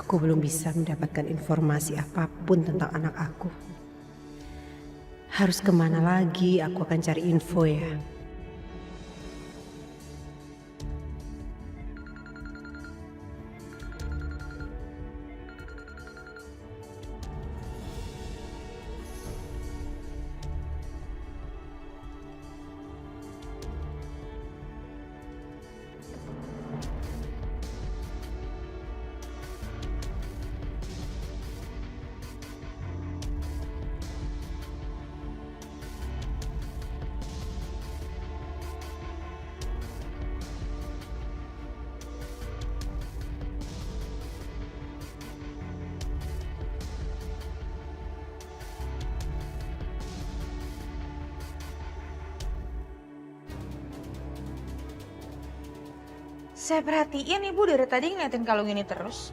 aku belum bisa mendapatkan informasi apapun tentang anak aku. Harus kemana lagi aku akan cari info ya? Saya perhatiin ibu dari tadi ngeliatin kalung ini terus.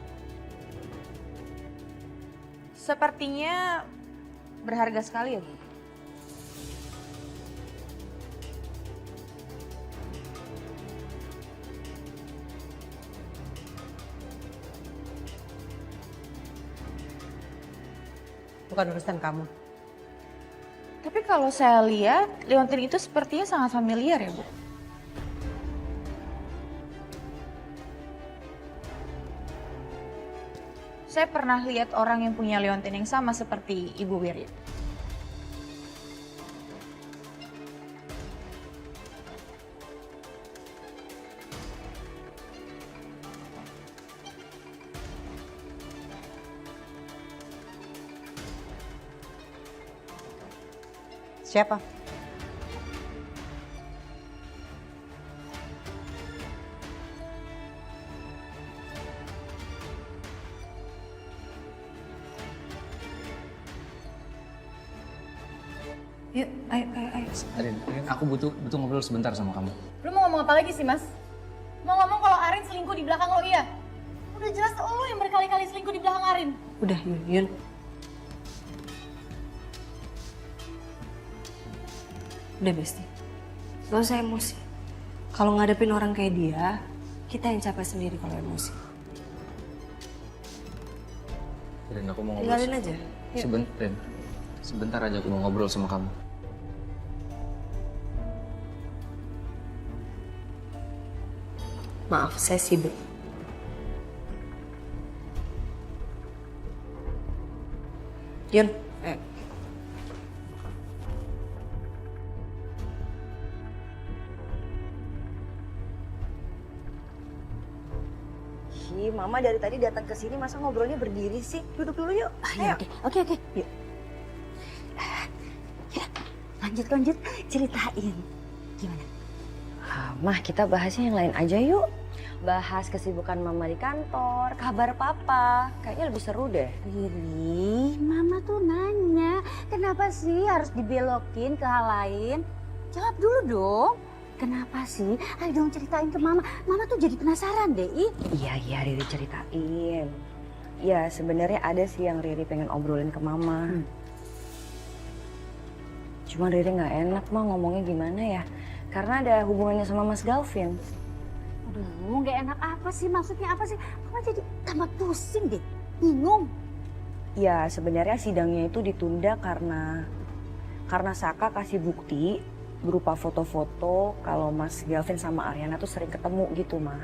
Sepertinya berharga sekali ya, Bu. Bukan urusan kamu. Tapi kalau saya lihat, liontin itu sepertinya sangat familiar ya, Bu. Saya pernah lihat orang yang punya liontin yang sama seperti Ibu Wirid. Siapa? Yuk, ayo. Arin, aku butuh ngobrol sebentar sama kamu. Lu mau ngomong apa lagi sih, Mas? Mau ngomong kalau Arin selingkuh di belakang lo, iya? Udah jelas lo yang berkali-kali selingkuh di belakang Arin. Udah Yun. Udah Besti, gak usah emosi. Kalau ngadepin orang kayak dia, kita yang capek sendiri kalau emosi. Rin, aku mau ngobrol. Tinggalin aja. Sebentar aja aku mau ngobrol sama kamu. Maaf, saya sibuk. Yun, Ih, Mama dari tadi datang ke sini masa ngobrolnya berdiri sih? Duduk dulu yuk. Ayo. Oke. Yuk. Ya, lanjut ceritain. Gimana? Mah, kita bahasnya yang lain aja yuk. Bahas kesibukan Mama di kantor, kabar Papa. Kayaknya lebih seru deh. Riri, Mama tuh nanya, kenapa sih harus dibelokin ke hal lain? Jawab dulu dong. Kenapa sih? Ayo dong ceritain ke Mama. Mama tuh jadi penasaran deh, Iya, Riri ceritain. Ya, sebenarnya ada sih yang Riri pengen obrolin ke Mama. Cuma Riri nggak enak, Mah, ngomongnya gimana ya. Karena ada hubungannya sama Mas Galvin. Aduh, gak enak apa sih? Maksudnya apa sih? Mama jadi tambah pusing deh, bingung. Ya, sebenarnya sidangnya itu ditunda karena Saka kasih bukti berupa foto-foto kalau Mas Galvin sama Ariana tuh sering ketemu gitu, Ma.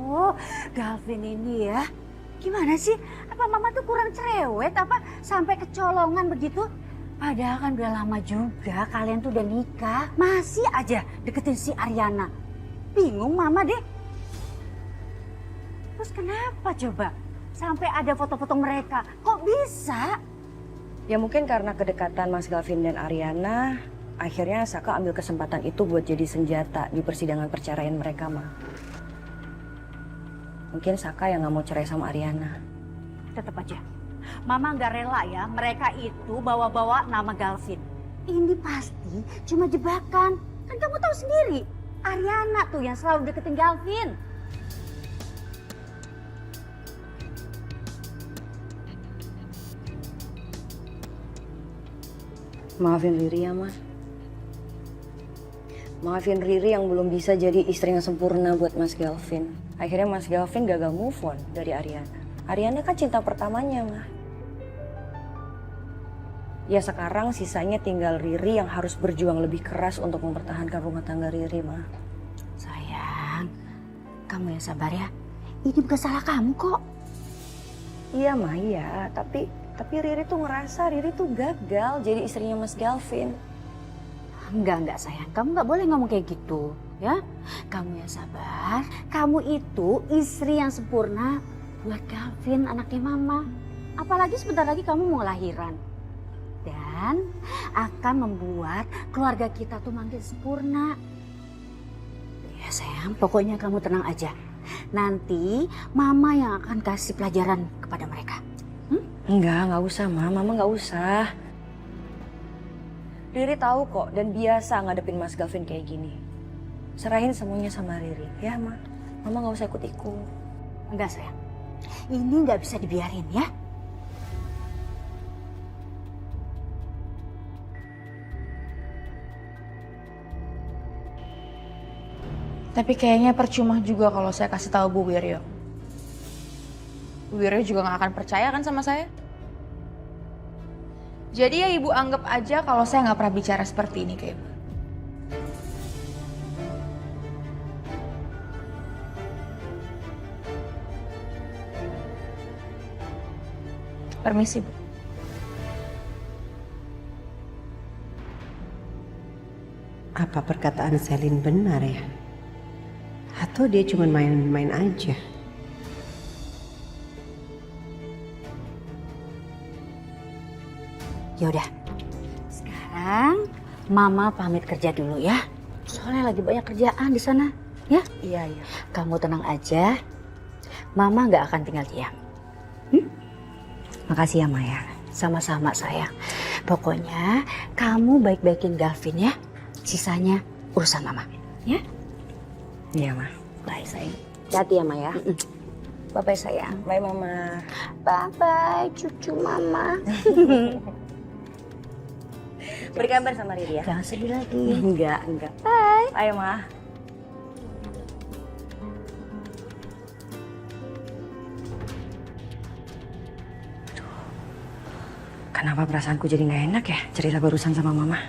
Oh, Galvin ini ya. Gimana sih? Apa Mama tuh kurang cerewet? Apa sampai kecolongan begitu? Padahal kan udah lama juga kalian tuh udah nikah. Masih aja deketin si Ariana. Bingung Mama deh. Terus kenapa coba? Sampai ada foto-foto mereka. Kok bisa? Ya mungkin karena kedekatan Mas Galvin dan Ariana, akhirnya Saka ambil kesempatan itu buat jadi senjata di persidangan perceraian mereka, Ma. Mungkin Saka yang nggak mau cerai sama Ariana. Tetap aja. Mama nggak rela ya mereka itu bawa-bawa nama Galvin. Ini pasti cuma jebakan. Kan kamu tahu sendiri, Ariana tuh yang selalu deketin Galvin. Maafin Riri ya, Ma. Maafin Riri yang belum bisa jadi istri yang sempurna buat Mas Galvin. Akhirnya Mas Galvin gagal move on dari Ariana. Ariana kan cinta pertamanya, mah. Ya sekarang sisanya tinggal Riri yang harus berjuang lebih keras untuk mempertahankan rumah tangga Riri, mah. Sayang, kamu yang sabar ya. Ini bukan salah kamu kok. Iya, mah, iya. Tapi Riri tuh ngerasa Riri tuh gagal jadi istrinya Mas Galvin. Enggak sayang, kamu nggak boleh ngomong kayak gitu ya. Kamu yang sabar, kamu itu istri yang sempurna buat Galvin, anaknya mama. Apalagi sebentar lagi kamu mau lahiran. Dan akan membuat keluarga kita tuh makin sempurna. Ya sayang, pokoknya kamu tenang aja. Nanti mama yang akan kasih pelajaran kepada mereka. Nggak usah, Ma. Mama nggak usah. Riri tahu kok dan biasa ngadepin Mas Galvin kayak gini. Serahin semuanya sama Riri, ya, Ma. Mama nggak usah ikut-ikut. Enggak sayang, ini nggak bisa dibiarin ya. Tapi kayaknya percuma juga kalau saya kasih tahu Bu Wiryo. Bu Wiryo juga nggak akan percaya kan sama saya. Jadi ya Ibu anggap aja kalau saya nggak pernah bicara seperti ini ke Ibu. Permisi, Bu. Apa perkataan Selin benar ya? Atau dia cuma main-main aja? Yaudah, sekarang mama pamit kerja dulu ya. Soalnya lagi banyak kerjaan di sana, ya. Iya. Kamu tenang aja, mama nggak akan tinggal diam. Makasih ya Maya, sama-sama sayang. Pokoknya kamu baik-baikin Galvin ya. Sisanya urusan mama, ya. Iya, Ma. Bye sayang. Hati ya, Ma ya. Bye-bye sayang. Bye, Mama. Bye-bye cucu mama. Berkabar sama Riri ya? Jangan sedih lagi. Enggak. Bye. Ayo, Ma. Kenapa perasaanku jadi nggak enak ya cerita barusan sama Mama?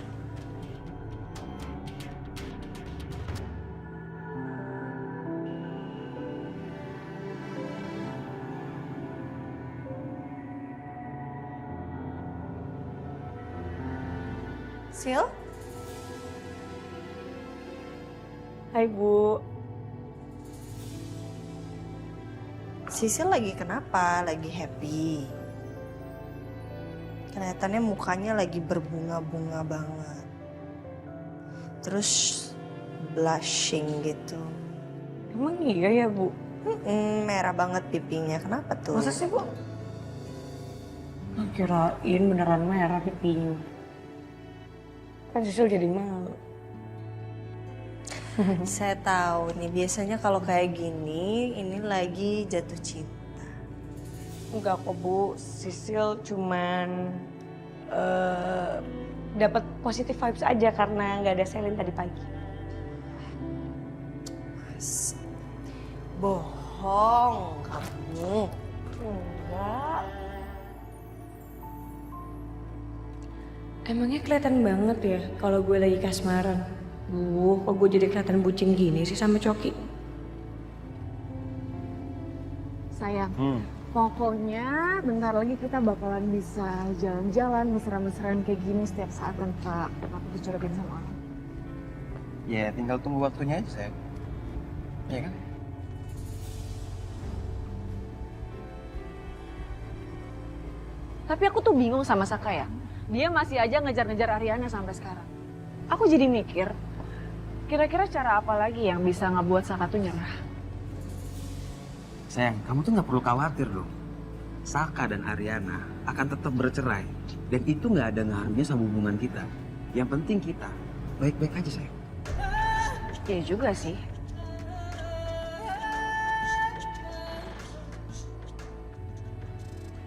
Sil? Hai, Bu. Sisil lagi kenapa? Lagi happy? Kelihatannya mukanya lagi berbunga-bunga banget. Terus blushing gitu. Emang iya ya, Bu? Merah banget pipinya. Kenapa tuh? Masa sih, Bu? Kirain beneran merah pipinya. Kan Sisil jadi malu. Saya tahu nih, biasanya kalau kayak gini, ini lagi jatuh cinta. Enggak kok, Bu. Sisil cuman dapat positive vibes aja karena nggak ada Selin tadi pagi. Bohong kamu. Enggak. Emangnya kelihatan banget ya kalau gue lagi kasmaran. Kok gue jadi kelihatan bucin gini sih sama Coki? Sayang, pokoknya bentar lagi kita bakalan bisa jalan-jalan mesra-mesraan kayak gini setiap saat tanpa dicurigain sama orang. Ya tinggal tunggu waktunya aja, sayang. Iya kan? Tapi aku tuh bingung sama Saka ya. Dia masih aja ngejar-ngejar Ariana sampai sekarang. Aku jadi mikir, kira-kira cara apa lagi yang bisa ngebuat Saka tuh nyerah? Sayang, kamu tuh nggak perlu khawatir dong. Saka dan Ariana akan tetap bercerai. Dan itu nggak ada ngaruhnya sama hubungan kita. Yang penting kita baik-baik aja, sayang. Iya juga sih.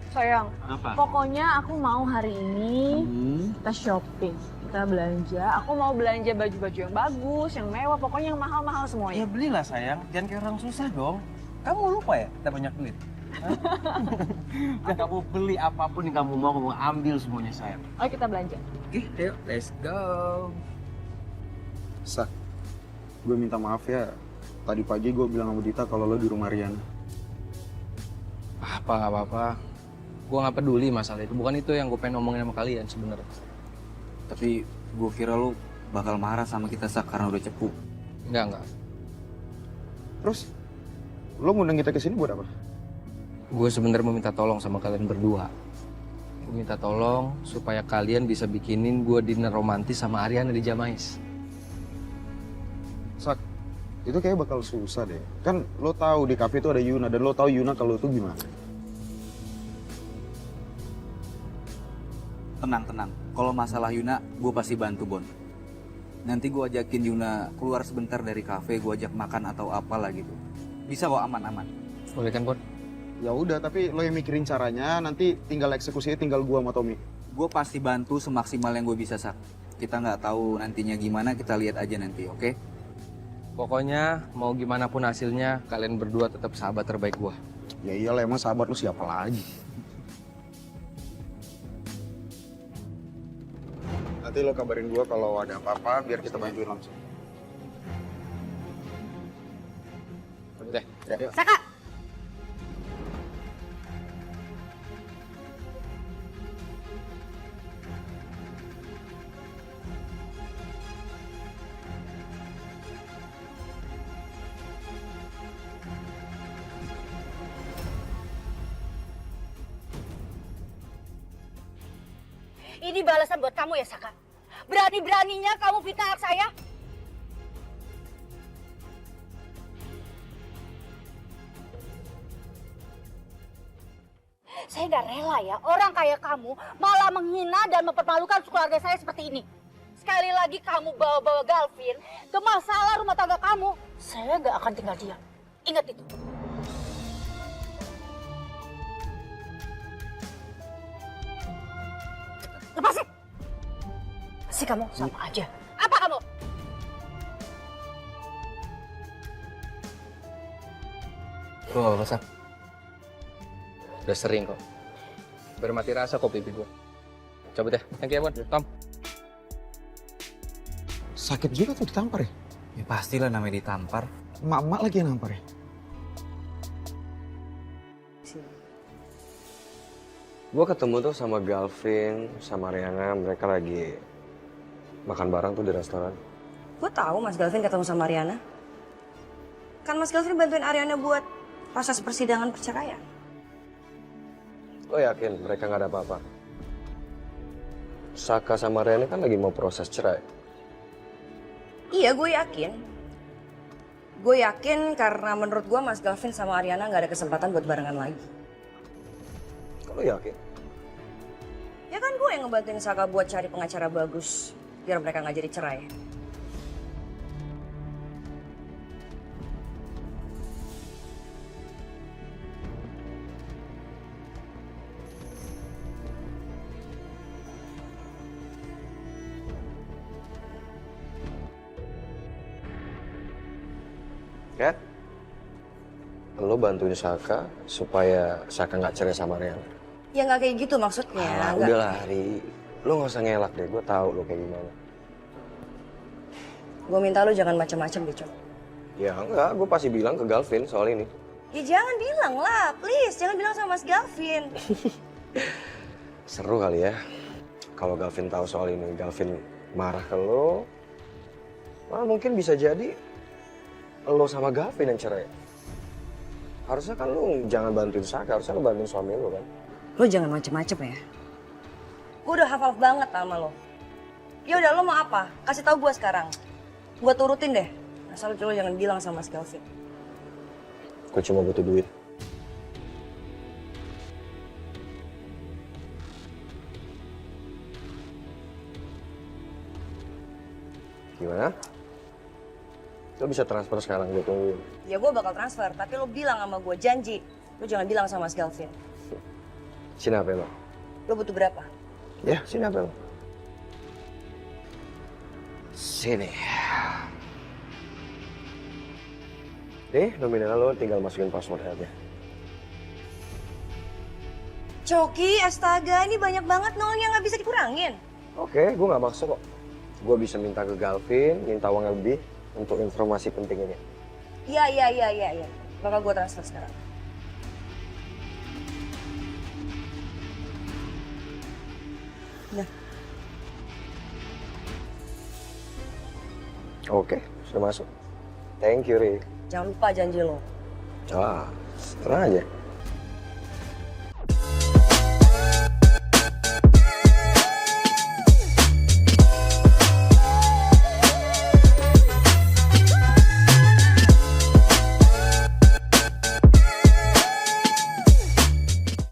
Sayang, Apa? pokoknya aku mau hari ini kita shopping. kita belanja. Aku mau belanja baju-baju yang bagus, yang mewah, pokoknya yang mahal-mahal Ya semuanya. belilah sayang, jangan kayak orang susah dong. Kamu lupa ya kita banyak duit? Hah? Dan kamu beli apapun yang kamu mau ambil semuanya sayang. Ayo kita belanja. Oke, ayo let's go. Sak, gue minta maaf ya. Tadi pagi gue bilang sama Dita kalau lo di rumah Riana. Nggak apa-apa. Gue nggak peduli masalah itu. Bukan itu yang gue pengen ngomongin sama kalian sebenarnya. Tapi gue kira lu bakal marah sama kita Sak karena udah cepu. Enggak. Terus, lo ngundang kita ke sini buat apa? Gue sebenarnya mau minta tolong sama kalian berdua. Gue minta tolong supaya kalian bisa bikinin gue dinner romantis sama Ariana di Jamais. Sak, itu kayak bakal susah deh. Kan lo tahu di kafe itu ada Yuna dan lo tahu Yuna kalau itu gimana. Tenang. Kalau masalah Yuna, gue pasti bantu Bon. Nanti gue ajakin Yuna keluar sebentar dari kafe, gue ajak makan atau apalah gitu. Bisa kok aman-aman. Boleh kan, Bon? Ya udah, tapi lo yang mikirin caranya, nanti tinggal eksekusinya tinggal gua sama Tommy. Gue pasti bantu semaksimal yang gue bisa Sak. Kita nggak tahu nantinya gimana, kita lihat aja nanti, oke? Pokoknya mau gimana pun hasilnya, kalian berdua tetap sahabat terbaik gue. Ya iyalah, emang sahabat lo siapa lagi? Nanti lo kabarin gua kalau ada apa-apa biar kita bantuin langsung. Udah, yuk. Saka! Ini balasan buat kamu ya, Saka. Berani-beraninya kamu fitnah anak saya. Saya nggak rela ya, orang kayak kamu malah menghina dan mempermalukan keluarga saya seperti ini. Sekali lagi kamu bawa-bawa Galvin ke masalah rumah tangga kamu, saya nggak akan tinggal diam. Ingat itu. Lepasin! Pasti kamu sama aja. Apa kamu? Gue gak apa-apa, Sak. Udah sering kok. Bermati rasa kok pipi gue. Coba deh, thank you ya, Bon. Tom. Sakit juga tuh ditampar ya? Ya pastilah namanya ditampar. Emak-emak lagi yang nampar ya? Gue ketemu tuh sama Galvin, sama Riana, mereka lagi makan bareng tuh di restoran. Gue tahu Mas Galvin ketemu sama Ariana. Kan Mas Galvin bantuin Ariana buat proses persidangan perceraian. Lo yakin mereka nggak ada apa-apa? Saka sama Riana kan lagi mau proses cerai. Iya, gue yakin. Gue yakin karena menurut gue Mas Galvin sama Ariana nggak ada kesempatan buat barengan lagi. Lo yakin? Ya kan gue yang ngebantuin Saka buat cari pengacara bagus biar mereka nggak jadi cerai. Kat, lo bantuin Saka supaya Saka nggak cerai sama Riana. Ya nggak kayak gitu maksudnya. Alah, nggak. udahlah Ri, lo nggak usah ngelak deh, gue tahu lo kayak gimana. Gue minta lo jangan macem-macem deh, Cok. Ya enggak, gue pasti bilang ke Galvin soal ini. Ya jangan bilang lah, please. Jangan bilang sama Mas Galvin. Seru kali ya, kalau Galvin tahu soal ini, Galvin marah ke lo. Malah mungkin bisa jadi lo sama Galvin yang cerai. Harusnya kan lo jangan bantuin Saka, harusnya lo bantuin suami lo kan. Lo jangan macem-macem ya. Gue udah hafal banget sama lo. Ya udah, lo mau apa? Kasih tahu gue sekarang. Gue turutin deh. Asal lo jangan bilang sama Mas Galvin. Gue cuma butuh duit. Gimana? Lo bisa transfer sekarang, gue tungguin. Ya gue bakal transfer, tapi lo bilang sama gue, janji. Lo jangan bilang sama Mas Galvin. Sini apa lo? Lo butuh berapa? Ya, sini apa lo? Sini. Nih, nominal lo tinggal masukin password aja. Coki, astaga, ini banyak banget nolnya nggak bisa dikurangin. Oke, gue nggak maksa kok. Gue bisa minta ke Galvin, minta uang lebih untuk informasi penting ini. Iya. Bakal gue transfer sekarang. Nah, Oke, sudah masuk. Thank you, Ri. jangan lupa janji lo. Tenang aja.